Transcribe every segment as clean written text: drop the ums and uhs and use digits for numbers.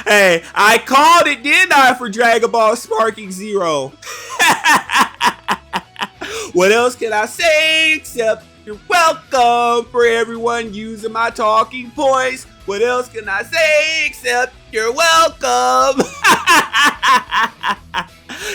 Hey, I called it, didn't I, for Dragon Ball Sparking Zero? What else can I say except you're welcome for everyone using my talking points? What else can I say except you're welcome?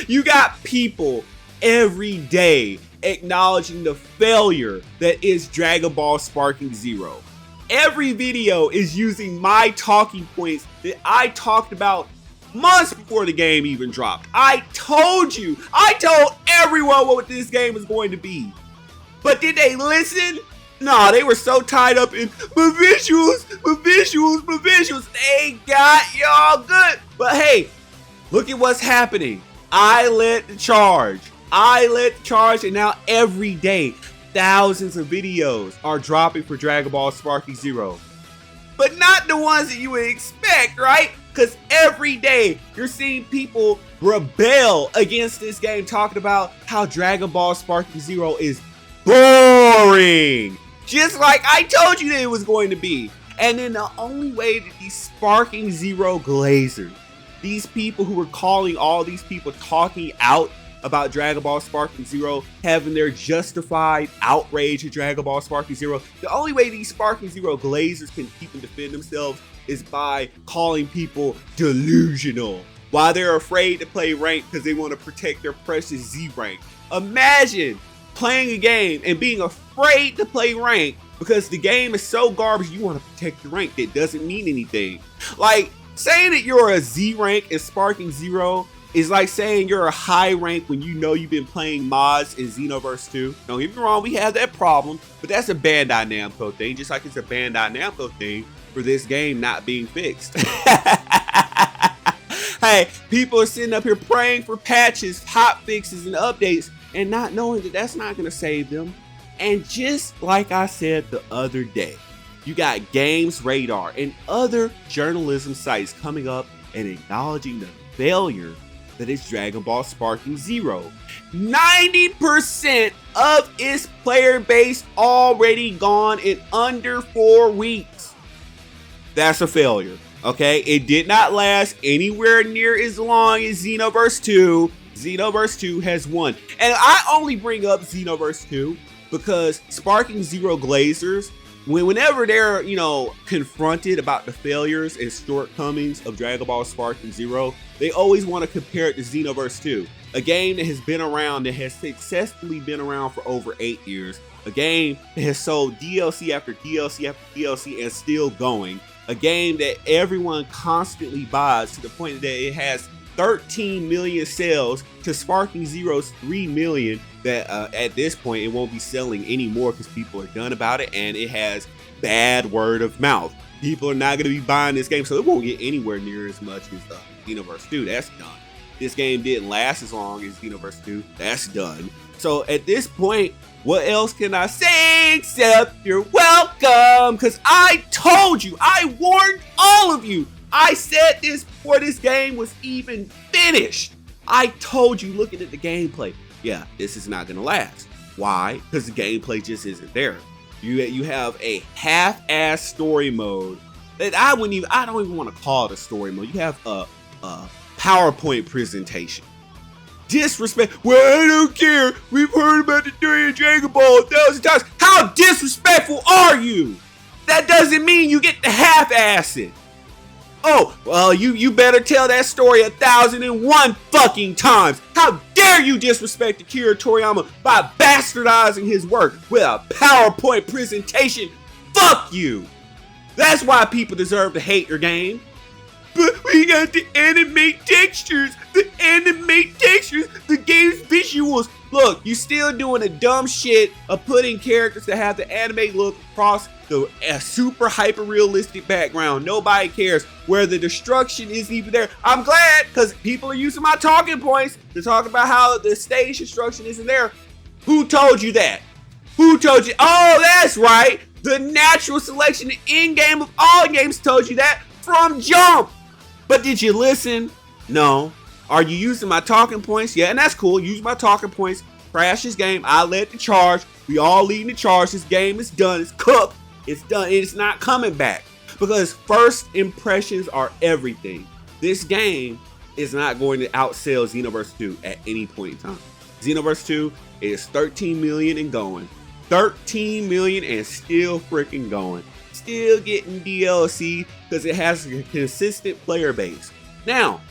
You got people every day acknowledging the failure that is Dragon Ball Sparking Zero. Every video is using my talking points that I talked about months before the game even dropped. I told everyone what this game was going to be. But did they listen? No, they were so tied up in my visuals. They got y'all good. But hey, look at what's happening. I led the charge, and now every day, thousands of videos are dropping for Dragon Ball Sparking Zero. But not the ones that you would expect, right? Because every day you're seeing people rebel against this game, talking about how Dragon Ball Sparking Zero is boring. Just like I told you that it was going to be. And then the only way that these Sparking Zero glazers, these people who were calling all these people talking out about Dragon Ball Sparking Zero, having their justified outrage at Dragon Ball Sparking Zero, the only way these Sparking Zero glazers can keep and defend themselves is by calling people delusional while they're afraid to play rank because they want to protect their precious Z rank. Imagine playing a game and being afraid to play rank because the game is so garbage you want to protect your rank that doesn't mean anything. Like, saying that you're a Z rank in Sparking Zero is like saying you're a high rank when you know you've been playing mods in Xenoverse 2. Don't get me wrong, we have that problem, but that's a Bandai Namco thing, just like it's a Bandai Namco thing for this game not being fixed. Hey, people are sitting up here praying for patches, hot fixes, and updates, and not knowing that that's not going to save them. And just like I said the other day, you got Games Radar and other journalism sites coming up and acknowledging the failure that is Dragon Ball Sparking Zero. 90% of its player base already gone in under 4 weeks. That's a failure, okay? It did not last anywhere near as long as Xenoverse 2. Xenoverse 2 has won. And I only bring up Xenoverse 2 because Sparking Zero glazers, whenever they're, confronted about the failures and shortcomings of Dragon Ball Sparking Zero, they always want to compare it to Xenoverse 2, a game that has been around, that has successfully been around for over 8 years, a game that has sold DLC after DLC after DLC and still going, a game that everyone constantly buys to the point that it has 13 million sales to Sparking Zero's 3 million that at this point it won't be selling anymore because people are done about it and it has bad word of mouth. People are not going to be buying this game, so it won't get anywhere near as much as Xenoverse 2. That's done. This game didn't last as long as Xenoverse 2. That's done. So at this point, what else can I say except you're welcome? Because I told you, I warned all of you. I said this before this game was even finished. I told you, looking at the gameplay, yeah, this is not gonna last. Why? Because the gameplay just isn't there. You have a half-ass story mode that I don't even want to call it a story mode. You have a PowerPoint presentation. Disrespect. Well, I don't care. We've heard about the story of Dragon Ball 1,000 times. How disrespectful are you? That doesn't mean you get to half-ass it. Oh, well, you better tell that story 1,001 fucking times. How dare you disrespect Akira Toriyama by bastardizing his work with a PowerPoint presentation? Fuck you. That's why people deserve to hate your game. But we got to animate textures. The game's visuals. Look, you still doing the dumb shit of putting characters that have the anime look across a super hyper realistic background. Nobody cares where the destruction isn't even there. I'm glad, because people are using my talking points to talk about how the stage destruction isn't there. Who told you that? Who told you? Oh, that's right. The natural selection in-game of all games told you that from jump. But did you listen? No. Are you using my talking points? Yeah, and that's cool. Use my talking points. Crash this game. I led the charge. We all leading the charge. This game is done. It's cooked. It's done. It's not coming back because first impressions are everything. This game is not going to outsell Xenoverse 2 at any point in time. Xenoverse 2 is 13 million and going. 13 million and still freaking going. Still getting DLC because it has a consistent player base. Now,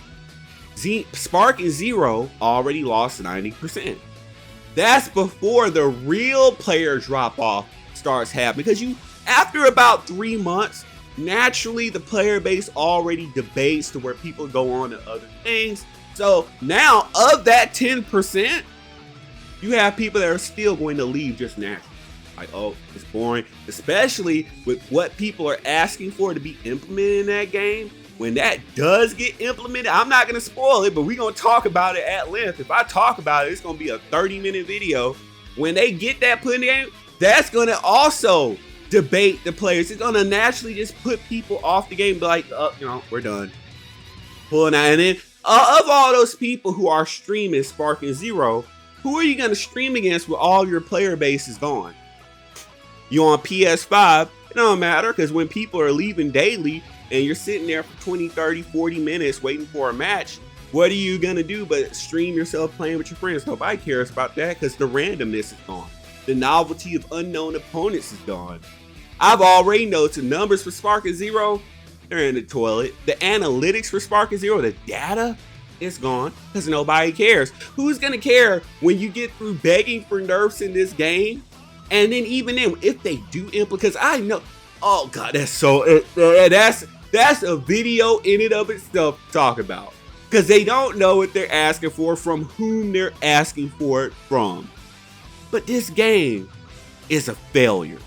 Spark and Zero already lost 90%. That's before the real player drop off starts happening because after about 3 months, naturally the player base already debates to where people go on to other things. So now of that 10%, you have people that are still going to leave just naturally. Like, oh, it's boring, especially with what people are asking for to be implemented in that game. When that does get implemented, I'm not going to spoil it, but we're going to talk about it at length. If I talk about it, it's going to be a 30-minute video. When they get that put in the game, that's going to also debate the players. It's going to naturally just put people off the game, be like, we're done. Pulling out. And then of all those people who are streaming Spark and Zero, who are you going to stream against with all your player base is gone? You on PS5, it don't matter because when people are leaving daily and you're sitting there for 20, 30, 40 minutes waiting for a match, what are you going to do but stream yourself playing with your friends? Nobody cares about that because the randomness is gone. The novelty of unknown opponents is gone. I've already noticed the numbers for Spark and Zero, they're in the toilet. The analytics for Spark and Zero, the data, it's gone because nobody cares. Who's going to care when you get through begging for nerfs in this game? And then even then, if they do implement, because I know, oh God, that's a video in and of itself to talk about. Because they don't know what they're asking for, from whom they're asking for it from. But this game is a failure.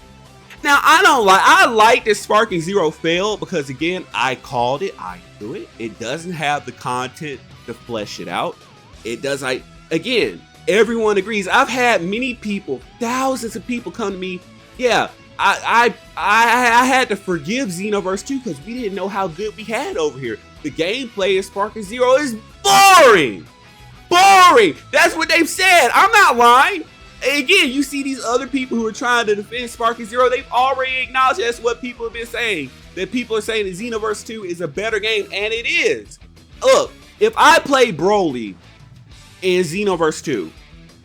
Now, I like that Spark and Zero failed because, again, I called it, I knew it. It doesn't have the content to flesh it out. It does, again, everyone agrees. I've had many people, thousands of people come to me. Yeah, I had to forgive Xenoverse 2 because we didn't know how good we had over here. The gameplay of Spark and Zero is boring. Boring. That's what they've said. I'm not lying. Again, you see these other people who are trying to defend Spark and Zero, they've already acknowledged that's what people have been saying. That people are saying that Xenoverse 2 is a better game, and it is. Look, if I play Broly in Xenoverse 2,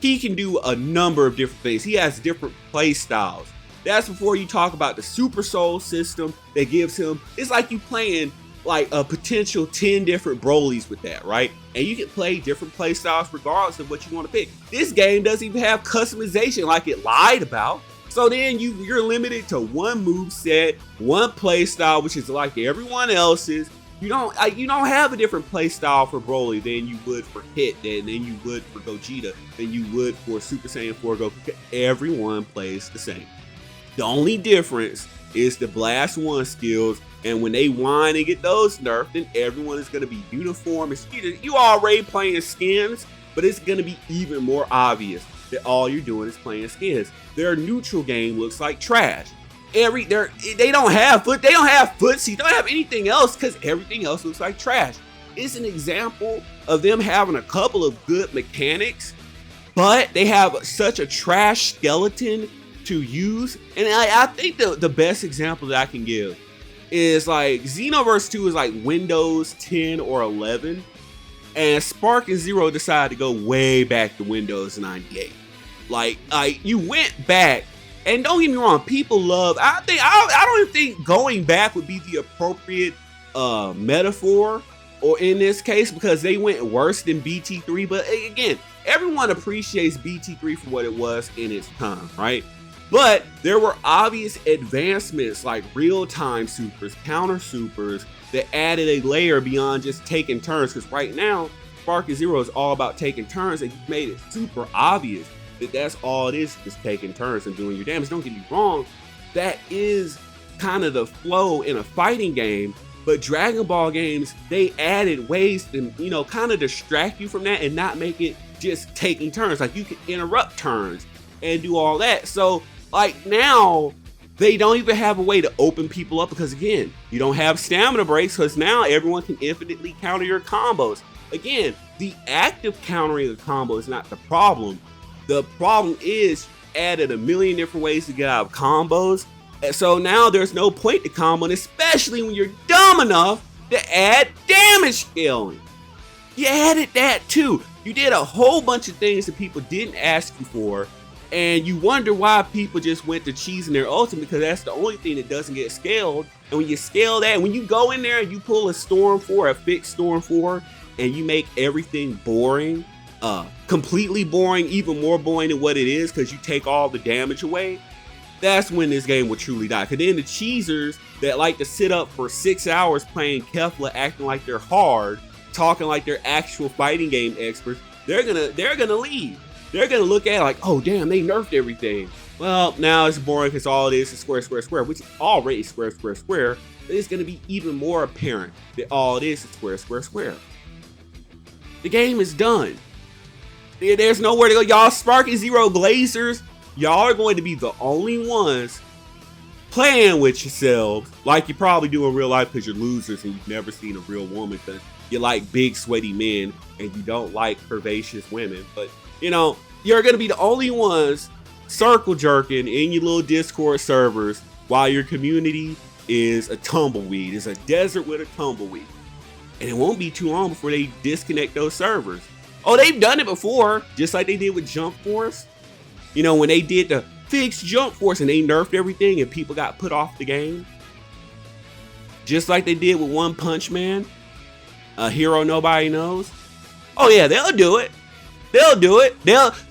he can do a number of different things. He has different play styles. That's before you talk about the Super Soul system that gives him, it's like you playing like a potential 10 different Brolys with that, right? And you can play different play styles regardless of what you want to pick. This game doesn't even have customization like it lied about. So then you're limited to one move set, one play style, which is like everyone else's. You don't have a different play style for Broly than you would for Hit, than you would for Gogeta, than you would for Super Saiyan 4 Goku. Everyone plays the same. The only difference is the Blast 1 skills, and when they whine and get those nerfed, then everyone is going to be uniform. You already playing skins, but it's going to be even more obvious that all you're doing is playing skins. Their neutral game looks like trash. They don't have footsie, they don't have anything else because everything else looks like trash. It's an example of them having a couple of good mechanics, but they have such a trash skeleton to use. And I think the best example that I can give is like Xenoverse 2 is like Windows 10 or 11, and Spark and Zero decided to go way back to Windows 98. Like you went back, and don't get me wrong, people love. I don't even think going back would be the appropriate metaphor, or in this case, because they went worse than BT3. But again, everyone appreciates BT3 for what it was in its time, right? But there were obvious advancements like real-time supers, counter supers that added a layer beyond just taking turns. Because right now, Spark and Zero is all about taking turns, and you made it super obvious that that's all it is taking turns and doing your damage. Don't get me wrong, that is kind of the flow in a fighting game. But Dragon Ball games, they added ways to, kind of distract you from that and not make it just taking turns. Like you can interrupt turns and do all that. So like now they don't even have a way to open people up because again, you don't have stamina breaks because now everyone can infinitely counter your combos. Again, the active countering of combo is not the problem. The problem is added a million different ways to get out of combos. And so now there's no point to comboing, especially when you're dumb enough to add damage scaling. You added that too. You did a whole bunch of things that people didn't ask you for, and you wonder why people just went to cheesing their ultimate, because that's the only thing that doesn't get scaled. And when you scale that, when you go in there and you pull a Storm 4, a fixed Storm 4, and you make everything boring, completely boring, even more boring than what it is, because you take all the damage away, that's when this game will truly die. Because then the cheesers that like to sit up for 6 hours playing Kefla, acting like they're hard, talking like they're actual fighting game experts, they're gonna leave. They're gonna look at it like, oh damn, they nerfed everything. Well, now it's boring because all it is square, square, square, which is already square, square, square. But it's gonna be even more apparent that all it is square, square, square. The game is done. There's nowhere to go. Y'all Sparking Zero Glazers, y'all are going to be the only ones playing with yourselves like you probably do in real life, because you're losers and you've never seen a real woman, because you like big sweaty men and you don't like curvaceous women. But you know, you're gonna be the only ones circle jerking in your little Discord servers while your community is a tumbleweed. It's a desert with a tumbleweed. And it won't be too long before they disconnect those servers. Oh, they've done it before, just like they did with Jump Force. You know, when they did the fixed Jump Force and they nerfed everything and people got put off the game. Just like they did with One Punch Man, a hero nobody knows. Oh yeah, they'll do it. They'll do it.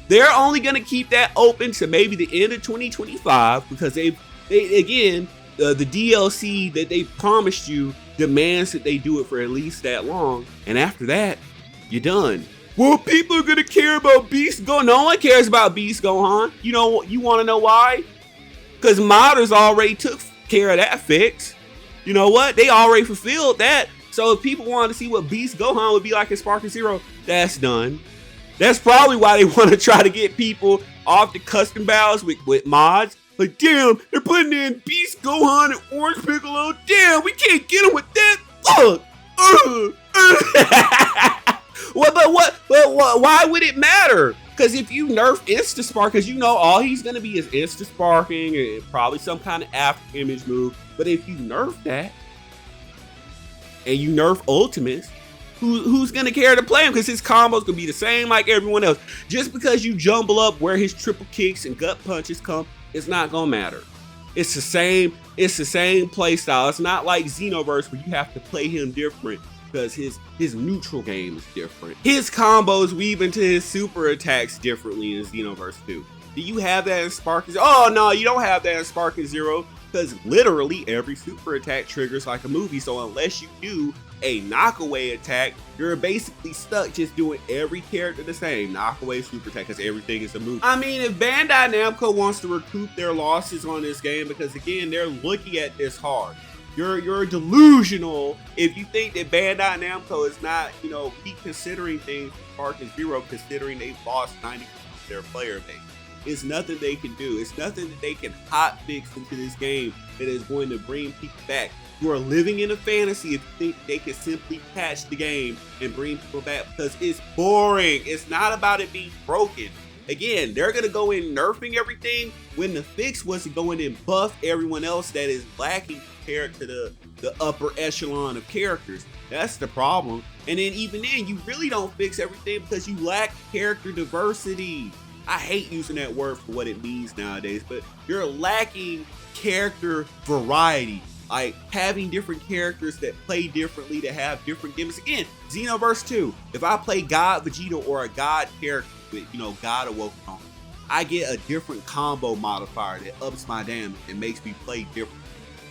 They're only gonna keep that open to maybe the end of 2025, because they again, the DLC that they promised you demands that they do it for at least that long, and after that, you're done. Well, people are gonna care about Beast Gohan. No one cares about Beast Gohan. You know, you want to know why? Because modders already took care of that fix. You know what? They already fulfilled that. So if people wanted to see what Beast Gohan would be like in Sparking Zero, that's done. That's probably why they want to try to get people off the custom battles with mods. Like, damn, they're putting in Beast Gohan and Orange Piccolo. Damn, we can't get them with that. Why would it matter? Because if you nerf Insta Spark, because you know all he's going to be is Insta Sparking and probably some kind of after image move. But if you nerf that and you nerf Ultimates, who's going to care to play him? Because his combos going to be the same like everyone else. Just because you jumble up where his triple kicks and gut punches come, it's not going to matter. It's the same play style. It's not like Xenoverse where you have to play him different, because his neutral game is different. His combos weave into his super attacks differently in Xenoverse 2. Do you have that in Sparking Zero? Oh no, you don't have that in Sparking Zero, because literally every super attack triggers like a movie. So unless you do a knockaway attack, you're basically stuck just doing every character the same. Knockaway, super attack, because everything is a movie. I mean, if Bandai Namco wants to recoup their losses on this game, because again, they're looking at this hard. You're delusional if you think that Bandai Namco is not, you know, considering things Sparking Zero, considering they've lost 90% of their player base. It's nothing they can do. It's nothing that they can hot fix into this game that is going to bring people back. You are living in a fantasy if you think they can simply patch the game and bring people back, because it's boring. It's not about it being broken. Again, they're going to go in nerfing everything when the fix was to go in and buff everyone else that is lacking compared to the upper echelon of characters. That's the problem. And then even then, you really don't fix everything because you lack character diversity. I hate using that word for what it means nowadays, but you're lacking character variety. Like having different characters that play differently, that have different gimmicks. Again, Xenoverse 2, if I play God Vegeta or a God character with, you know, God Awoken on, I get a different combo modifier that ups my damage and makes me play different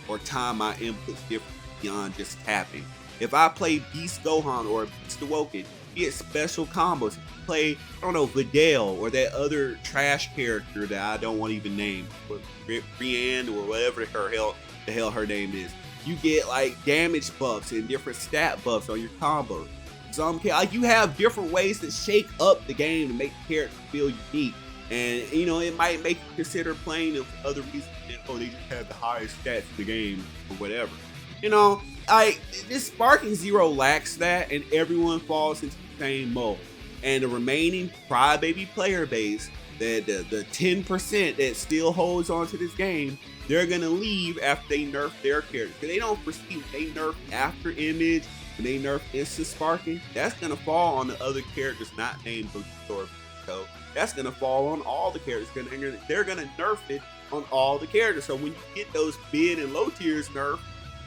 or time my inputs different beyond just tapping. If I play Beast Gohan or Beast Awoken, you get special combos. If you play, I don't know, Videl or that other trash character that I don't want to even name, Brienne or whatever the hell her name is, you get like damage buffs and different stat buffs on your combos. Like you have different ways to shake up the game to make the character feel unique. And you know, it might make you consider playing it for other reasons than, oh, they just have the highest stats in the game or whatever. You know, this Sparking Zero lacks that, and everyone falls into the same mold. And the remaining crybaby player base the 10% that still holds on to this game, they're gonna leave after they nerf their characters. Because they don't foresee when they nerf after image, when they nerf instant sparking, that's gonna fall on the other characters not named Booster. So that's gonna fall on all the characters. They're gonna nerf it on all the characters. So when you get those mid and low tiers nerfed,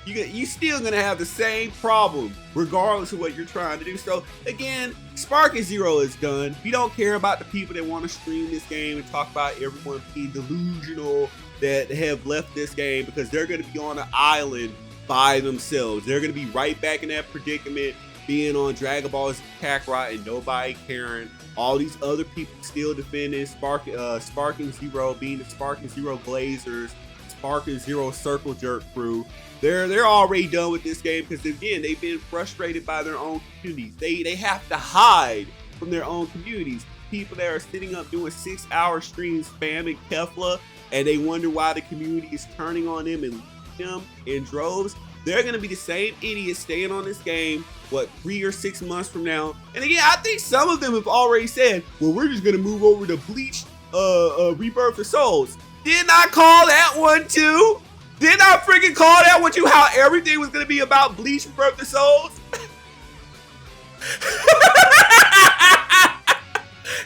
you still gonna have the same problem regardless of what you're trying to do. So again, Sparking Zero is done. We don't care about the people that want to stream this game and talk about everyone being delusional that have left this game, because they're gonna be on an island by themselves. They're gonna be right back in that predicament, being on Dragon Ball Z Kakarot and nobody caring. All these other people still defending Sparking Zero, being the Sparking Zero Blazers, Sparking Zero Circle Jerk crew. They're already done with this game because, again, they've been frustrated by their own communities. They have to hide from their own communities. People that are sitting up doing 6-hour streams spamming Kefla, and they wonder why the community is turning on them and leaving them in droves. They're going to be the same idiots staying on this game, 3 or 6 months from now. And again, I think some of them have already said, well, we're just going to move over to Bleach Rebirth of Souls. Didn't I call that one too? Didn't I freaking call that one too? How everything was going to be about Bleach Rebirth of Souls?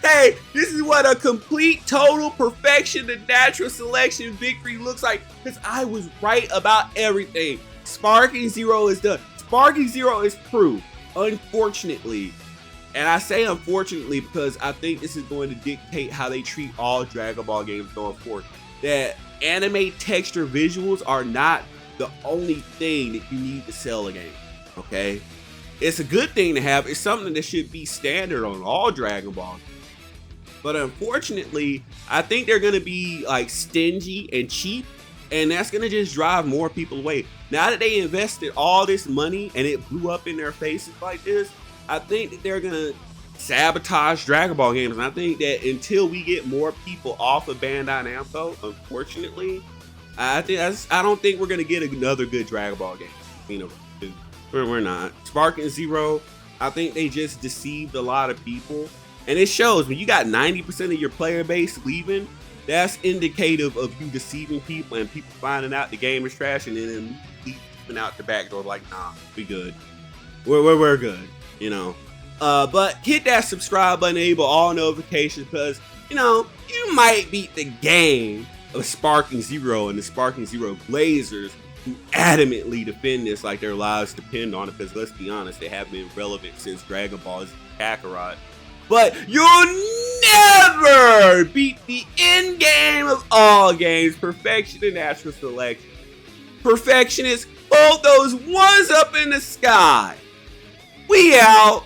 Hey, this is what a complete, total perfection, the natural selection victory looks like, because I was right about everything. Sparking Zero is done. Sparking Zero is proof, unfortunately. And I say unfortunately because I think this is going to dictate how they treat all Dragon Ball games going forward. That anime texture visuals are not the only thing that you need to sell a game, okay? It's a good thing to have. It's something that should be standard on all Dragon Ball games. But unfortunately, I think they're going to be like stingy and cheap, and that's going to just drive more people away. Now that they invested all this money and it blew up in their faces like this, I think that they're going to sabotage Dragon Ball games. And I think that until we get more people off of Bandai Namco, unfortunately, I don't think we're going to get another good Dragon Ball game. You know, we're not. Sparking Zero, I think they just deceived a lot of people. And it shows when you got 90% of your player base leaving, that's indicative of you deceiving people and people finding out the game is trash and then leaving out the back door like, nah, we good. We're good, you know. But hit that subscribe button, enable all notifications, because, you know, you might beat the game of Sparking Zero and the Sparking Zero Blazers, who adamantly defend this like their lives depend on it, because let's be honest, they have been relevant since Dragon Ball Z Kakarot. But you'll never beat the end game of all games, perfection and natural selection. Perfectionists, hold those ones up in the sky. We out.